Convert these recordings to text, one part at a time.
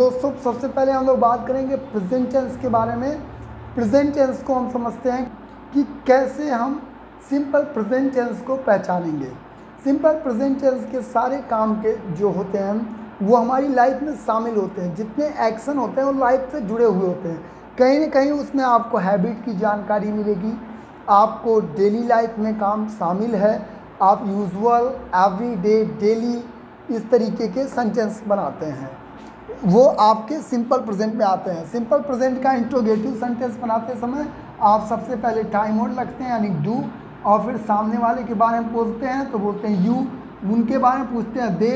दोस्तों सबसे पहले हम लोग बात करेंगे प्रेजेंट टेंस के बारे में। प्रेजेंट टेंस को हम समझते हैं कि कैसे हम सिंपल प्रेजेंट टेंस को पहचानेंगे। सिंपल प्रेजेंट टेंस के सारे काम के जो होते हैं वो हमारी लाइफ में शामिल होते हैं। जितने एक्शन होते हैं वो लाइफ से जुड़े हुए होते हैं। कहीं ना कहीं उसमें आपको हैबिट की जानकारी मिलेगी, आपको डेली लाइफ में काम शामिल है, आप यूजुअल, एवरीडे, डेली इस तरीके के सेंटेंस बनाते हैं, वो आपके सिंपल प्रेजेंट में आते हैं। सिंपल प्रेजेंट का इंट्रोगेटिव सेंटेंस बनाते समय आप सबसे पहले टाइम वर्ड लगते हैं यानी डू, और फिर सामने वाले के बारे में बोलते हैं तो बोलते हैं यू, उनके बारे में पूछते हैं दे,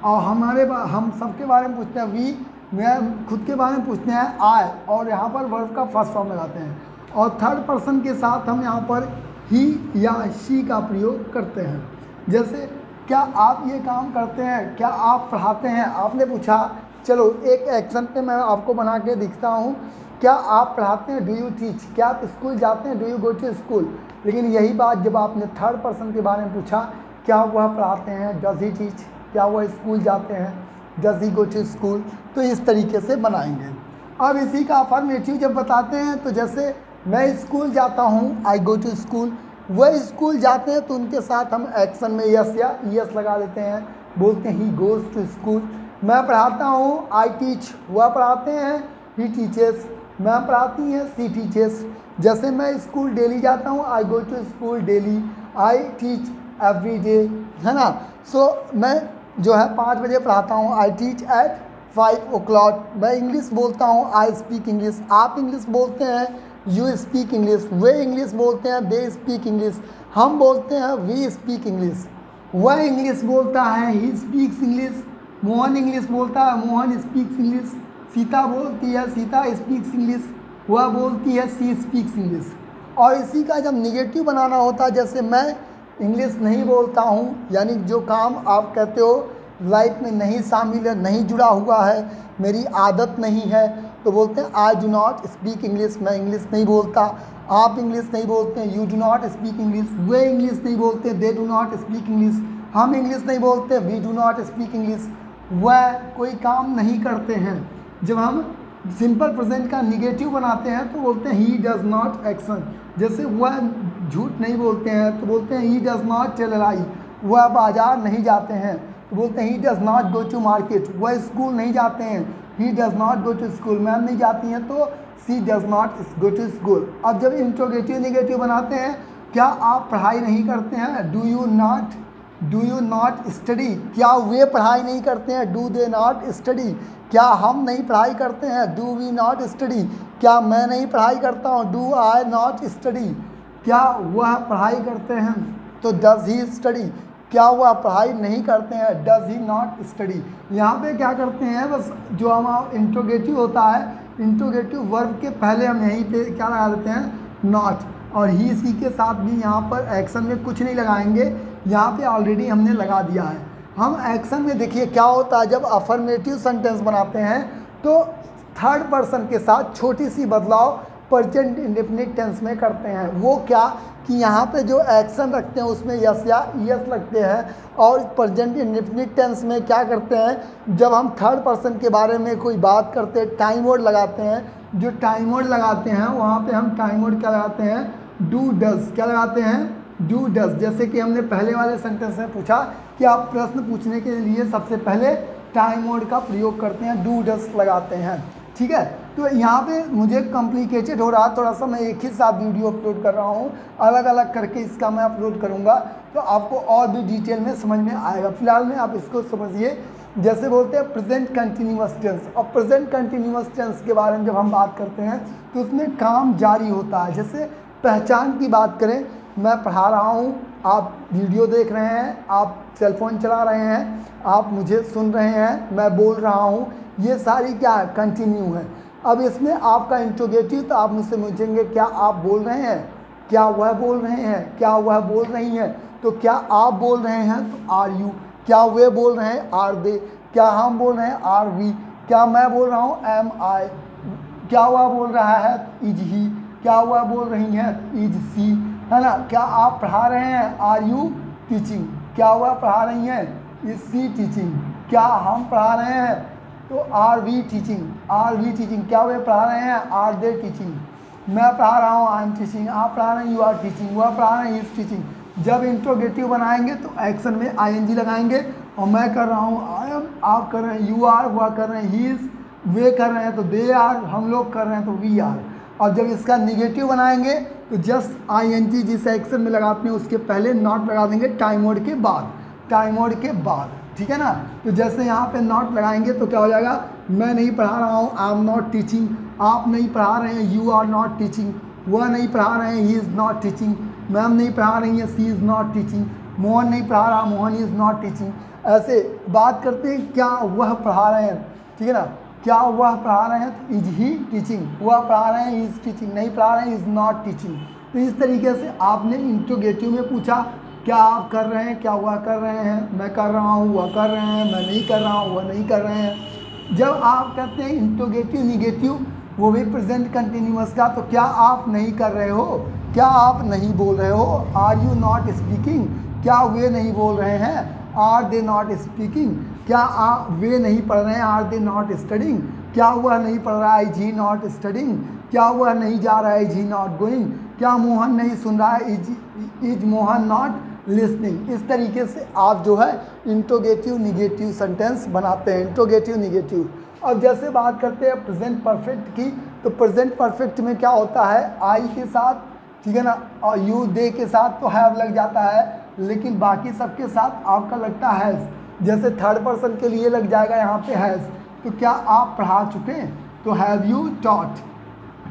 और हम सबके बारे में पूछते हैं वी, मैं खुद के बारे में पूछते हैं आई, और यहाँ पर वर्ब का फर्स्ट फॉर्म लगाते हैं। और थर्ड पर्सन के साथ हम यहाँ पर ही या शी का प्रयोग करते हैं। जैसे क्या आप ये काम करते हैं, क्या आप पढ़ाते हैं, आपने पूछा, चलो एक एक्शन पे मैं आपको बना के दिखता हूँ। क्या आप पढ़ाते हैं, डू यू टीच, क्या आप स्कूल जाते हैं, do you go to school. लेकिन यही बात जब आपने थर्ड पर्सन के बारे में पूछा, क्या वह पढ़ाते हैं, डज ही टीच, क्या वह स्कूल जाते हैं, does he go to school, तो इस तरीके से बनाएंगे। अब इसी का अफर्मेटिव जब बताते हैं तो जैसे मैं स्कूल जाता हूँ, आई गो टू स्कूल, वह स्कूल जाते हैं तो उनके साथ हम एक्शन में यस या यस लगा देते हैं, बोलते हैं ही गोज़ टू स्कूल। मैं पढ़ाता हूँ, आई टीच, वह पढ़ाते हैं, ही टीचर्स, मैं पढ़ाती हैं, सी टीचर्स। जैसे मैं स्कूल डेली जाता हूँ, I go to school daily, I teach every day, है ना। सो मैं जो है 5 बजे पढ़ाता हूँ, आई टीच एट 5 o'clock। मैं इंग्लिश बोलता हूँ, आई स्पीक इंग्लिश, आप इंग्लिश बोलते हैं, यू स्पीक इंग्लिश, वे इंग्लिश बोलते हैं, दे स्पीक इंग्लिश, हम बोलते हैं, वी स्पीक इंग्लिश। वह इंग्लिश बोलता है, he speaks English, Mohan English बोलता है, मोहन स्पीक्स इंग्लिश, सीता बोलती है, सीता स्पीक्स इंग्लिश, वह बोलती है, सी स्पीक्स इंग्लिश। और इसी का जब निगेटिव बनाना होता है, जैसे मैं इंग्लिश नहीं बोलता हूँ, यानी जो काम आप कहते हो लाइफ में नहीं शामिल है, नहीं जुड़ा हुआ है, मेरी आदत नहीं है, तो बोलते हैं I do not speak English, मैं इंग्लिश नहीं बोलता। आप इंग्लिश नहीं बोलते हैं, you do not speak English, वे इंग्लिश नहीं बोलते, they do not speak English, हम इंग्लिश नहीं बोलते, we do not speak English. वह कोई काम नहीं करते हैं। जब हम सिंपल प्रेजेंट का निगेटिव बनाते हैं तो बोलते हैं ही डज नॉट एक्शन। जैसे वह झूठ नहीं बोलते हैं तो बोलते हैं he does not tell a lie, वह बाजार नहीं जाते हैं तो बोलते हैं he does not go to market, वह स्कूल नहीं जाते हैं, he does not go to school, ma'am नहीं जाती हैं तो she does not go to school. अब जब इंट्रोगेटिव निगेटिव बनाते हैं, क्या आप पढ़ाई नहीं करते हैं, डू यू नॉट स्टडी, क्या वे पढ़ाई नहीं करते हैं, डू दे नॉट स्टडी, क्या हम नहीं पढ़ाई करते हैं, डू वी नॉट स्टडी, क्या मैं नहीं पढ़ाई करता हूँ, डू आई नॉट स्टडी, क्या वह पढ़ाई करते हैं तो डज ही स्टडी, क्या वह पढ़ाई नहीं करते हैं, डज ही नॉट स्टडी। यहाँ पे क्या करते हैं, बस जो हमारा इंट्रोगेटिव होता है, इंट्रोगेटिव वर्ब के पहले हम यहीं पे क्या लगा देते हैं, नॉट, और ही सी के साथ भी यहाँ पर एक्शन में कुछ नहीं लगाएंगे, यहाँ पे ऑलरेडी हमने लगा दिया है। हम एक्शन में देखिए क्या होता है, जब अफर्मेटिव सेंटेंस बनाते हैं तो थर्ड पर्सन के साथ छोटी सी बदलाव प्रेजेंट इंडेफिनिट टेंस में करते हैं। वो क्या कि यहाँ पे जो एक्शन रखते हैं उसमें यस या यस लगते हैं, और प्रेजेंट इंडेफिनिट टेंस में क्या करते हैं, जब हम थर्ड पर्सन के बारे में कोई बात करते हैं टाइम वर्ड लगाते हैं। जो टाइम वर्ड लगाते हैं वहाँ पे हम टाइम वर्ड क्या लगाते हैं, डू डज, क्या लगाते हैं, डू डज। जैसे कि हमने पहले वाले सेंटेंस में पूछा कि आप प्रश्न पूछने के लिए सबसे पहले टाइम वर्ड का प्रयोग करते हैं, डू डज लगाते हैं, ठीक है। तो यहाँ पे मुझे कॉम्प्लिकेटेड हो रहा है थोड़ा सा, मैं एक ही साथ वीडियो अपलोड कर रहा हूँ, अलग अलग करके इसका मैं अपलोड करूँगा तो आपको और भी डिटेल में समझ में आएगा। फिलहाल में आप इसको समझिए। जैसे बोलते हैं प्रेजेंट कंटिन्यूअस टेंस, और प्रेजेंट कंटिन्यूअस टेंस के बारे में जब हम बात करते हैं तो उसमें काम जारी होता है। जैसे पहचान की बात करें, मैं पढ़ा रहा हूँ, आप वीडियो देख रहे हैं, आप सेलफोन चला रहे हैं, आप मुझे सुन रहे हैं, मैं बोल रहा हूँ, ये सारी क्या है, कंटिन्यू है। अब इसमें आपका इंट्रोगेटिव, तो आप मुझसे पूछेंगे क्या आप बोल रहे हैं, क्या वह बोल रहे हैं, क्या वह बोल रही हैं, तो क्या आप बोल रहे हैं तो आर यू, क्या वे बोल रहे हैं आर दे, क्या हम बोल रहे हैं आर वी, क्या मैं बोल रहा हूँ एम आई, क्या वह बोल रहा है इज ही, क्या वह बोल रही हैं इज सी, है ना। क्या आप पढ़ा रहे हैं, आर यू टीचिंग, क्या वह पढ़ा रही हैं, इज सी टीचिंग, क्या हम पढ़ा रहे हैं, तो आर वी टीचिंग, क्या वे पढ़ा रहे हैं, आर दे टीचिंग, मैं पढ़ा रहा हूँ, आई एम टीचिंग, आप पढ़ा रहे हैं, यू आर टीचिंग, वह पढ़ा रहे हैं, ही इज टीचिंग। जब इंट्रोगेटिव बनाएंगे तो एक्शन में आईएनजी लगाएंगे, और मैं कर रहा हूँ आई एम, आप कर रहे हैं, यू आर, वह कर रहे हैं, ही इज, वे कर रहे हैं तो दे आर, हम लोग कर रहे हैं तो वी आर। और जब इसका निगेटिव बनाएंगे तो जस्ट आईएनजी जिस एक्शन में लगाते हैं उसके पहले नॉट लगा देंगे टाइम वर्ड के बाद, ठीक है ना। तो जैसे यहाँ पे नॉट लगाएंगे तो क्या हो जाएगा, मैं नहीं पढ़ा रहा हूँ, आई एम नॉट टीचिंग, आप नहीं पढ़ा रहे हैं, यू आर नॉट टीचिंग, वह नहीं पढ़ा रहे हैं, he is not teaching, ma'am नहीं पढ़ा रही हैं, she is not teaching, Mohan नहीं पढ़ा रहा, मोहन इज़ नॉट टीचिंग। ऐसे बात करते हैं, क्या वह पढ़ा रहे हैं, ठीक है ना, क्या वह पढ़ा रहे हैं तो इज ही टीचिंग, वह पढ़ा रहे हैं, इज़ टीचिंग, नहीं पढ़ा रहे हैं, इज़ नॉट टीचिंग। तो इस तरीके से आपने इंट्रोगेटिव में पूछा, क्या आप कर रहे हैं, क्या वह कर रहे हैं, मैं कर रहा हूँ, वह कर रहे हैं, मैं नहीं कर रहा हूँ, वह नहीं कर रहे हैं। जब आप कहते हैं इंट्रोगेटिव निगेटिव, वो भी प्रेजेंट कंटिन्यूअस का, तो क्या आप नहीं कर रहे हो, क्या आप नहीं बोल रहे हो, आर यू नॉट स्पीकिंग, क्या वे नहीं बोल रहे हैं, आर दे नॉट स्पीकिंग, क्या वे नहीं पढ़ रहे हैं, आर दे नॉट स्टडिंग, क्या वह नहीं पढ़ रहा है, इज ही नॉट स्टडिंग, क्या वह नहीं जा रहा है, इज ही नॉट गोइंग, क्या मोहन नहीं सुन रहा है, इज मोहन नॉट लिसनिंग। इस तरीके से आप जो है इंट्रोगेटिव निगेटिव सेंटेंस बनाते हैं, इंट्रोगेटिव निगेटिव। अब जैसे बात करते हैं प्रेजेंट परफेक्ट की, तो प्रेजेंट परफेक्ट में क्या होता है, आई के साथ, ठीक है ना, और यू दे के साथ तो हैव लग जाता है, लेकिन बाकी सबके साथ आपका लगता है हैज़। जैसे थर्ड पर्सन के लिए लग जाएगा यहाँ पे हैज़, तो क्या आप पढ़ा चुके हैं, तो हैव यू टॉट।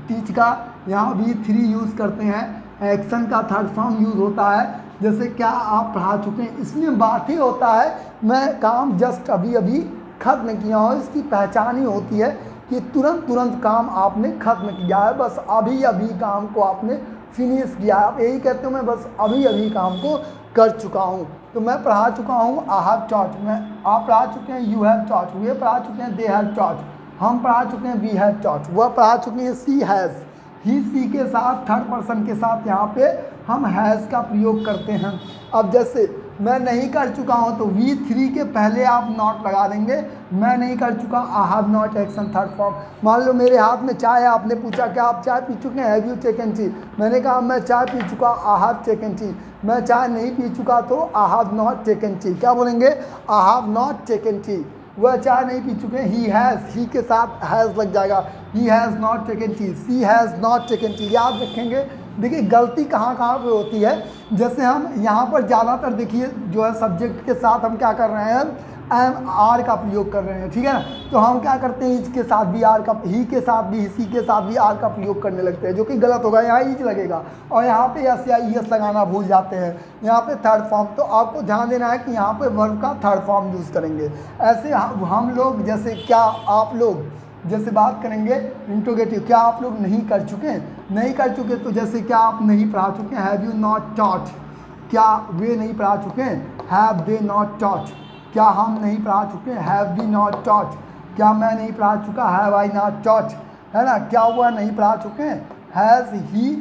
टीच का यहाँ भी 3 यूज़ करते हैं, एक्शन का थर्ड फॉर्म यूज़ होता है, जैसे क्या आप पढ़ा चुके हैं। इसमें बात ही होता है मैं काम जस्ट अभी अभी ख़त्म किया हूँ, इसकी पहचान ही होती है कि तुरंत काम आपने ख़त्म किया है, बस अभी अभी काम को आपने फिनिश किया है। आप यही कहते हो मैं बस अभी अभी काम को कर चुका हूँ। तो मैं पढ़ा चुका हूँ, आई हैव टॉट, मैं, आप पढ़ा चुके हैं, यू हैव टॉट, वे पढ़ा चुके हैं, दे हैव टॉट, हम पढ़ा चुके हैं, वी हैव टॉट, वह पढ़ा चुके हैं, सी हैज़। ही सी के साथ थर्ड पर्सन के साथ यहाँ पे हम हैज़ का प्रयोग करते हैं। अब जैसे मैं नहीं कर चुका हूँ तो V3 के पहले आप नॉट लगा देंगे, मैं नहीं कर चुका, I have not action third form. मान लो मेरे हाथ में चाय है, आपने पूछा क्या आप चाय पी चुके हैं, हैव यू टेकन टी, मैंने कहा मैं चाय पी चुका, आई हैव टेकन टी। मैं चाय नहीं पी चुका तो आई हैव नॉट टेकन टी, क्या बोलेंगे, I have not taken T. वह चाय नहीं पी चुके, ही हैज़, ही के साथ हैज़ लग जाएगा, he has not taken tea, she has not taken tea. याद रखेंगे। देखिए गलती कहाँ पे होती है, जैसे हम यहाँ पर ज़्यादातर देखिए जो है सब्जेक्ट के साथ हम क्या कर रहे हैं, एम आर का प्रयोग कर रहे हैं, ठीक है ना। तो हम क्या करते हैं, इज के साथ भी आर का, ही के साथ भी, सी के साथ भी आर का प्रयोग करने लगते हैं, जो कि गलत होगा। यहाँ इज लगेगा और यहाँ पे एस या ईएस लगाना भूल जाते हैं, यहाँ पे थर्ड फॉर्म। तो आपको ध्यान देना है कि यहाँ पे वर्ब का थर्ड फॉर्म यूज़ करेंगे। ऐसे हम लोग जैसे क्या आप लोग, जैसे बात करेंगे इंट्रोगेटिव, क्या आप लोग नहीं कर चुके हैं, नहीं कर चुके, तो जैसे क्या आप नहीं पढ़ा चुके हैं, हैव यू नॉट टॉट, क्या वे नहीं पढ़ा चुके हैं, हैव दे नॉट टॉट, क्या हम नहीं पढ़ा चुके हैं, हैव वी नॉट टॉट, क्या मैं नहीं पढ़ा चुका, हैव आई नॉट टॉट, है ना। क्या वह नहीं पढ़ा चुके हैं, हैज़ ही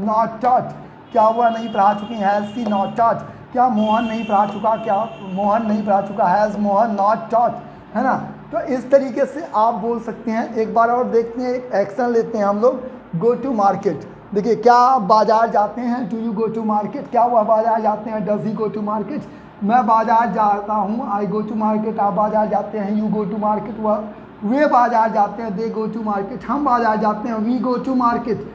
नॉट टॉट, क्या वह नहीं पढ़ा चुके हैं, हैज़ सी नॉट टॉट। क्या मोहन नहीं पढ़ा चुका, क्या मोहन नहीं पढ़ा चुका, हैज़ मोहन नॉट टॉट, है ना। तो इस तरीके से आप बोल सकते हैं। एक बार और देखते हैं, एक एक्शन लेते हैं हम लोग, गो टू मार्केट। देखिए क्या आप बाज़ार जाते हैं, do you go to market, क्या वह बाज़ार जाते हैं, does he go to market. मैं बाज़ार जाता हूँ, आई गो टू मार्केट, आप बाज़ार जाते हैं, यू गो टू मार्केट, वह वे बाज़ार जाते हैं, दे गो टू मार्केट, हम बाज़ार जाते हैं, वी गो टू मार्केट,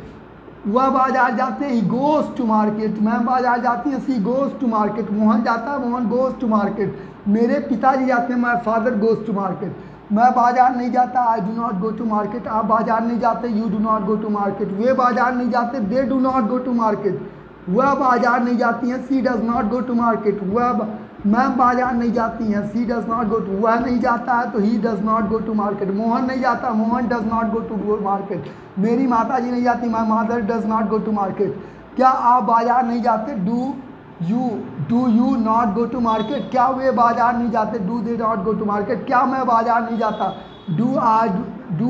वह बाज़ार जाते हैं, ही गोज़ टू मार्केट, मैं बाज़ार जाती हूँ, सी गोज़ टू मार्केट, मोहन जाता है, मोहन गोज़ टू मार्केट, मेरे पिताजी जाते हैं, my father goes to market. मैं बाज़ार नहीं जाता, I do not go to market, आप बाज़ार नहीं जाते, you do not go to market, वे बाज़ार नहीं जाते, they do not go to market, वह बाज़ार नहीं जाती हैं, she does not go to market, वह मैम बाज़ार नहीं जाती हैं, she does not go to, वह नहीं जाता है तो he does not go to market, Mohan नहीं जाता, Mohan does not go to market, मेरी माता जी नहीं जाती, my mother does not go to market. क्या आप बाज़ार नहीं जाते, do you not go to market, क्या वे बाज़ार नहीं जाते, do they not go to market. क्या मैं बाज़ार नहीं जाता, do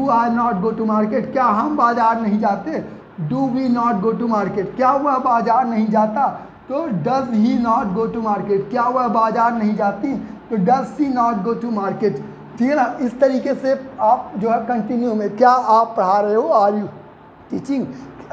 I not go to market, क्या हम बाज़ार नहीं जाते, do we not go to market. क्या वह बाज़ार नहीं जाता, तो does he not go to market, क्या वह बाज़ार नहीं जाती, तो does she not go to market. ठीक है ना। इस तरीके से आप जो है कंटिन्यू में, क्या आप पढ़ा रहे हो, आर यू टीचिंग।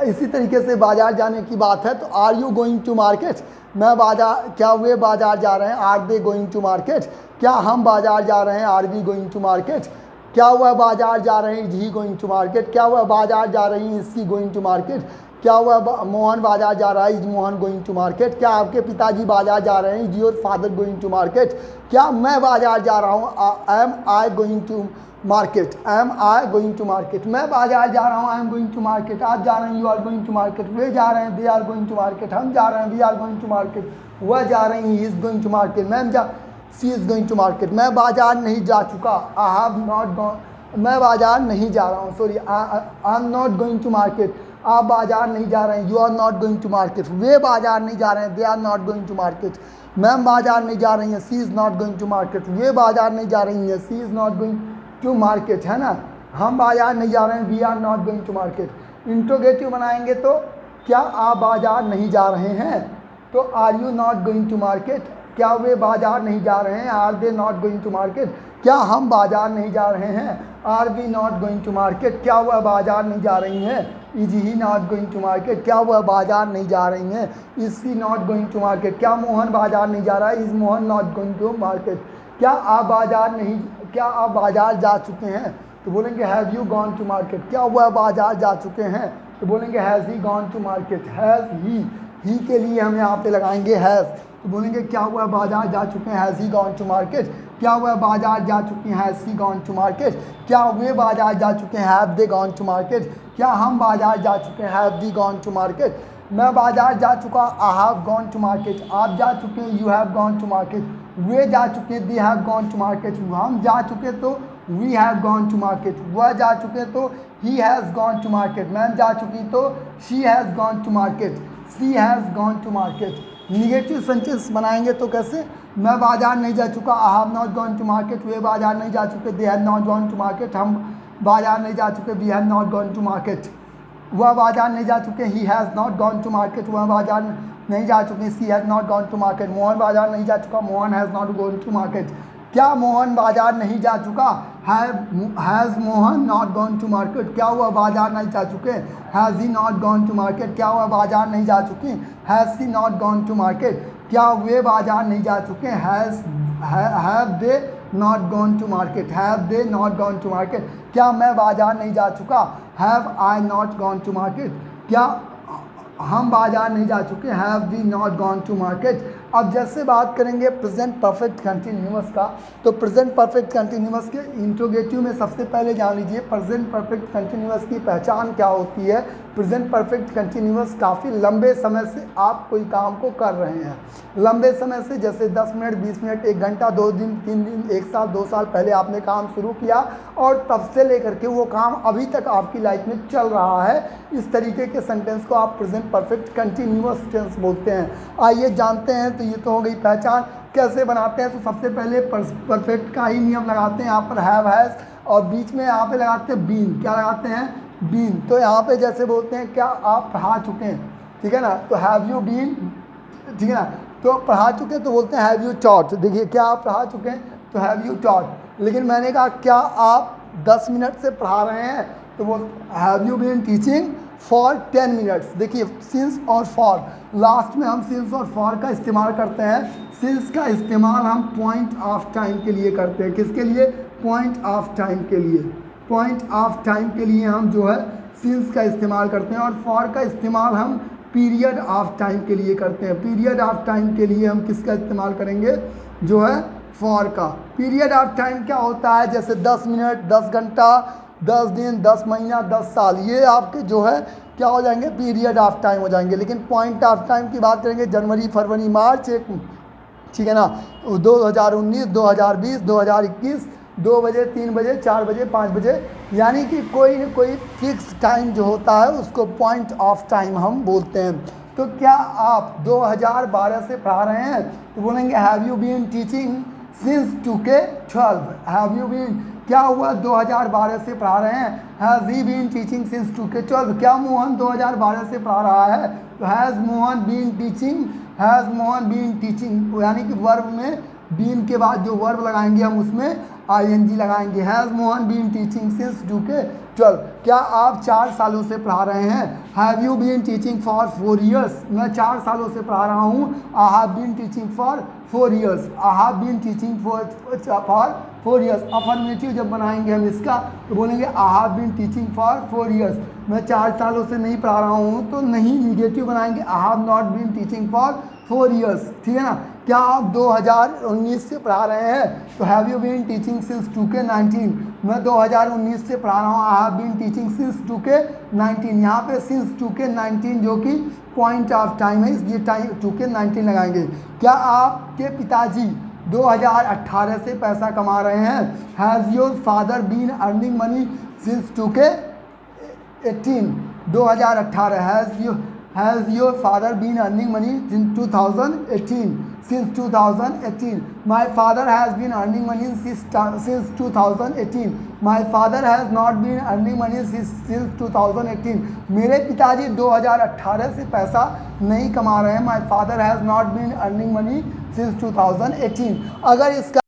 इसी तरीके से बाज़ार जाने की बात है तो are you going to market, मैं बाज़ार, क्या वे बाज़ार जा रहे हैं, are they going to market, क्या हम बाज़ार जा रहे हैं, are we going to market, क्या वह बाज़ार जा रहे हैं, is he going to market, क्या वह बाज़ार जा रही हैं, is she going to market, क्या वह मोहन बाज़ार जा रहा है, is Mohan going to market, क्या आपके पिताजी बाज़ार जा रहे हैं, is your father going to market, क्या मैं बाज़ार जा रहा हूँ, am I going to market, am I going to market, मैं बाज़ार जा रहा हूँ, I am going to market, आप जा रहे हैं, you are going to market, वे जा रहे हैं, they are going to market, हम जा रहे हैं, we are going to market, वह जा रही हैं, he is going to market, ma'am जा, she is going to market, मैं बाज़ार नहीं जा चुका, आई हैव नॉट गॉन, मैं बाज़ार नहीं जा रहा हूँ, sorry I am not going to market, आप बाज़ार नहीं जा रहे हैं, you are not going to market, वे बाज़ार नहीं जा रहे हैं, they are not going to market, ma'am बाज़ार नहीं जा रही हैं, she is not going to market, वे बाज़ार नहीं जा रही हैं, she is not going to market, है ना। हम बाज़ार नहीं जा रहे हैं, we are not going to market. Interrogative बनाएंगे तो क्या आप बाज़ार नहीं जा रहे हैं, तो are you not going to market, क्या वे बाज़ार नहीं जा रहे हैं, are they not going to market, क्या हम बाज़ार नहीं जा रहे हैं, are we not going to market, क्या वह बाज़ार नहीं जा रही हैं, is he not going to market, क्या वह बाज़ार नहीं जा रही हैं, is she not going to market, क्या मोहन बाज़ार नहीं जा रहा है, is Mohan not going to market, क्या आप बाज़ार जा चुके हैं, तो बोलेंगे have you gone to market, क्या वह बाज़ार जा चुके हैं, तो बोलेंगे has he gone to market, has he के लिए हम यहाँ पे लगाएंगे हैज़, तो बोलेंगे क्या वह बाज़ार जा चुके हैं, has he gone to market, क्या वह बाज़ार जा चुके हैं, has she gone to market, क्या वे बाज़ार जा चुके हैं, have they gone to market, क्या हम बाज़ार जा चुके हैं, have we gone to market, मैं बाज़ार जा चुका, I have gone to market, आप जा चुके हैं, you have gone to market, वे जा चुके, they have gone to market, हम जा चुके तो we have gone to market, वह जा चुके तो he has gone to market, ma'am जा चुकी तो she has gone to market, she has gone to market. Negative sentence बनाएंगे तो कैसे, मैं बाज़ार नहीं जा चुका, I have not gone to market, वे बाज़ार नहीं जा चुके, they have not gone to market, हम बाज़ार नहीं जा चुके, we have not gone to market, वह बाज़ार नहीं जा चुके, he has not gone to market, वह बाज़ार नहीं जा चुके, she has not gone to market, Mohan बाज़ार नहीं जा चुका, Mohan has not gone to market, क्या मोहन बाज़ार नहीं जा चुका, has Mohan not gone to market, क्या वह बाज़ार नहीं जा चुके, has he not gone to market, क्या वह बाज़ार नहीं जा चुकी, has she not gone to market, क्या वे बाज़ार नहीं जा चुके, have they not gone to market, have they not gone to market, क्या मैं बाज़ार नहीं जा चुका, have I not gone to market, क्या हम बाज़ार नहीं जा चुके, have we not gone to market. अब जैसे बात करेंगे प्रेजेंट परफेक्ट कंटिन्यूअस का, तो प्रेजेंट परफेक्ट कंटिन्यूअस के इंट्रोगेटिव में सबसे पहले जान लीजिए प्रेजेंट परफेक्ट कंटिन्यूअस की पहचान क्या होती है। प्रेजेंट परफेक्ट कंटिन्यूअस काफ़ी लंबे समय से आप कोई काम को कर रहे हैं, लंबे समय से, जैसे 10 मिनट, 20 मिनट, 1 घंटा, 2 दिन, 3 दिन, 1 साल, 2 साल पहले आपने काम शुरू किया और तब से लेकर के वो काम अभी तक आपकी लाइफ में चल रहा है। इस तरीके के सेंटेंस को आप प्रेजेंट परफेक्ट कंटिन्यूअस टेंस बोलते हैं। आइए जानते हैं, तो ये तो हो गई पहचान। कैसे बनाते हैं, तो सबसे पहले परफेक्ट का ही नियम लगाते हैं। यहाँ पर हैव, हैज़ और बीच में यहाँ पे लगाते हैं बीन। क्या लगाते हैं, बीन। तो यहाँ पे जैसे बोलते हैं क्या आप पढ़ा चुके हैं, ठीक है ना, तो हैव यू बीन, ठीक है ना, तो पढ़ा चुके हैं तो बोलते हैं हैव यू टॉट। देखिए क्या आप पढ़ा चुके हैं तो हैव यू टॉट। लेकिन मैंने कहा क्या आप 10 मिनट से पढ़ा रहे हैं, तो वो have you been teaching for 10 minutes. देखिए सिंस और फॉर, लास्ट में हम सिंस और फॉर का इस्तेमाल करते हैं। सिंस का इस्तेमाल हम पॉइंट ऑफ टाइम के लिए करते हैं। किसके लिए, पॉइंट ऑफ टाइम के लिए। पॉइंट ऑफ टाइम के लिए हम जो है सिंस का इस्तेमाल करते हैं, और फॉर का इस्तेमाल हम पीरियड ऑफ टाइम के लिए करते हैं। पीरियड ऑफ टाइम के लिए हम किसका इस्तेमाल करेंगे, जो है फॉर का। पीरियड ऑफ टाइम क्या होता है, जैसे 10 मिनट, 10 घंटा, 10 दिन, 10 महीना, 10 साल, ये आपके जो है क्या हो जाएंगे, पीरियड ऑफ टाइम हो जाएंगे। लेकिन पॉइंट ऑफ टाइम की बात करेंगे जनवरी, फरवरी, मार्च, एक, ठीक है ना, 2019, 2020, 2021, 2 बजे, 3 बजे, 4 बजे, 5 बजे, यानी कि कोई न कोई फिक्स टाइम जो होता है उसको पॉइंट ऑफ टाइम हम बोलते हैं। तो क्या आप 2012 से पढ़ा रहे हैं, तो बोलेंगे have you been teaching since 2K12। Have you been, क्या हुआ 2012 से पढ़ा रहे हैं, has he been teaching since 2K12। क्या मोहन 2012 से पढ़ा रहा है, तो has Mohan been teaching, has Mohan been teaching, यानी कि वर्ब में बीन के बाद जो वर्ब लगाएंगे हम उसमें ING लगाएंगे। Has Mohan been teaching since 2012, क्या आप 4 सालों से पढ़ा रहे हैं? Have you been teaching for 4 years, मैं 4 सालों से पढ़ा रहा हूँ। I have been teaching for 4 years, I have been teaching for 4 years. Affirmative जब बनाएंगे हम इसका तो बोलेंगे I have been teaching for 4 years, मैं 4 सालों से नहीं पढ़ा रहा हूँ तो नहीं, निगेटिव बनाएंगे I have not been teaching for 4 years, ठीक है ना। क्या आप 2019 से पढ़ा रहे हैं? तो have you been teaching since 2K19, मैं 2019 से पढ़ा रहा हूँ। I have been teaching since 2K19, यहाँ पे सिंस 2K19 जो कि पॉइंट ऑफ टाइम है, इसलिए 2K19 लगाएंगे। क्या आपके पिताजी 2018 से पैसा कमा रहे हैं? Has your father been earning money since 2K18, 2018, has your father been earning money since 2018, since 2018, my father has been earning money since 2018, my father has not been earning money since 2018, मेरे पिताजी 2018 से पैसा नहीं कमा रहे हैं। my father has not been earning money since 2018। अगर इसका